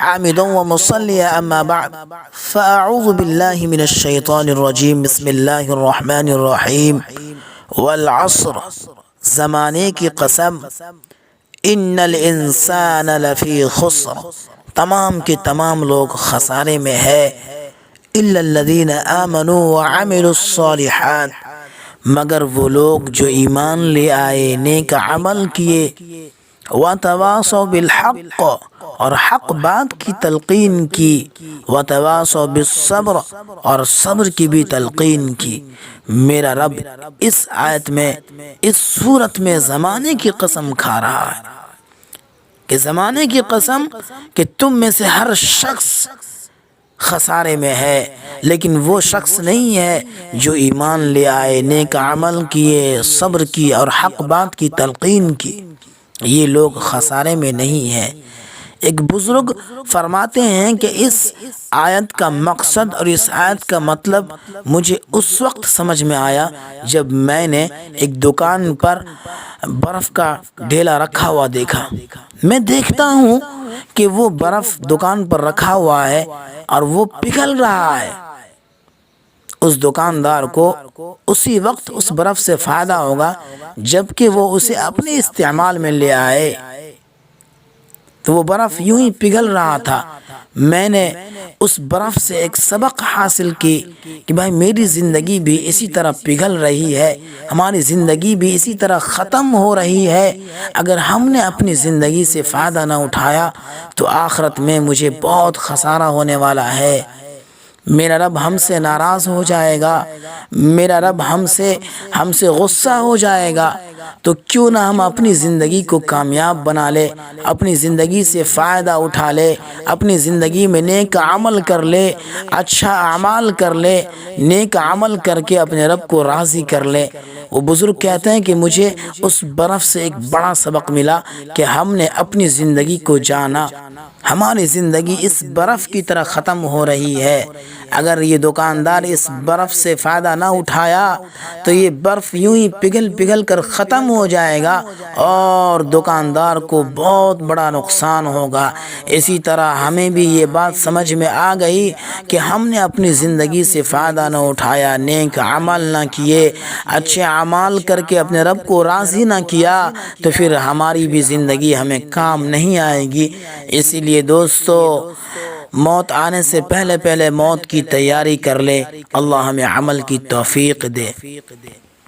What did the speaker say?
حامدا ومصليا أما بعد فأعوذ بالله من الشيطان الرجيم بسم الله الرحمن الرحيم والعصر زمانے کی قسم ان الانسان لفی خسر تمام کے تمام لوگ خسارے میں ہے الا الذین آمنوا وعملوا الصالحات مگر وہ لوگ جو ایمان لے آئے نیک عمل کیے وتواصوا بالحق اور حق بات کی تلقین کی وتواصوا بالصبر اور صبر کی بھی تلقین کی۔ میرا رب اس آیت میں اس صورت میں زمانے کی قسم کھا رہا ہے کہ زمانے کی قسم کہ تم میں سے ہر شخص خسارے میں ہے، لیکن وہ شخص نہیں ہے جو ایمان لے آئے نیک عمل کیے صبر کی اور حق بات کی تلقین کی، یہ لوگ خسارے میں نہیں ہیں۔ ایک بزرگ فرماتے ہیں کہ اس آیت کا مقصد اور اس آیت کا مطلب مجھے اس وقت سمجھ میں آیا جب میں نے ایک دکان پر برف کا ڈھیلا رکھا ہوا دیکھا۔ میں دیکھتا ہوں کہ وہ برف دکان پر رکھا ہوا ہے اور وہ پگھل رہا ہے۔ اس دکاندار کو اسی وقت اس برف سے فائدہ ہوگا جبکہ وہ اسے اپنے استعمال میں لے آئے، تو وہ برف یوں ہی پگھل رہا تھا۔ میں نے اس برف سے ایک سبق حاصل کی کہ بھائی میری زندگی بھی اسی طرح پگھل رہی ہے، ہماری زندگی بھی اسی طرح ختم ہو رہی ہے۔ اگر ہم نے اپنی زندگی سے فائدہ نہ اٹھایا تو آخرت میں مجھے بہت خسارہ ہونے والا ہے۔ میرا رب ہم سے ناراض ہو جائے گا، میرا رب ہم سے غصہ ہو جائے گا، تو کیوں نہ ہم اپنی زندگی کو کامیاب بنا لے، اپنی زندگی سے فائدہ اٹھا لے، اپنی زندگی میں نیک عمل کر لے، اچھا اعمال کر لے، نیک عمل کر کے اپنے رب کو راضی کر لے۔ وہ بزرگ کہتے ہیں کہ مجھے اس برف سے ایک بڑا سبق ملا کہ ہم نے اپنی زندگی کو جانا، ہماری زندگی اس برف کی طرح ختم ہو رہی ہے۔ اگر یہ دکاندار اس برف سے فائدہ نہ اٹھایا تو یہ برف یوں ہی پگھل کر ختم ہو جائے گا اور دکاندار کو بہت بڑا نقصان ہوگا۔ اسی طرح ہمیں بھی یہ بات سمجھ میں آ گئی کہ ہم نے اپنی زندگی سے فائدہ نہ اٹھایا، نیک عمل نہ کیے، اچھے اعمال کر کے اپنے رب کو راضی نہ کیا، تو پھر ہماری بھی زندگی ہمیں کام نہیں آئے گی۔ اسی لیے دوستو، موت آنے سے پہلے موت کی تیاری کر لے۔ اللہ ہمیں عمل کی توفیق دے۔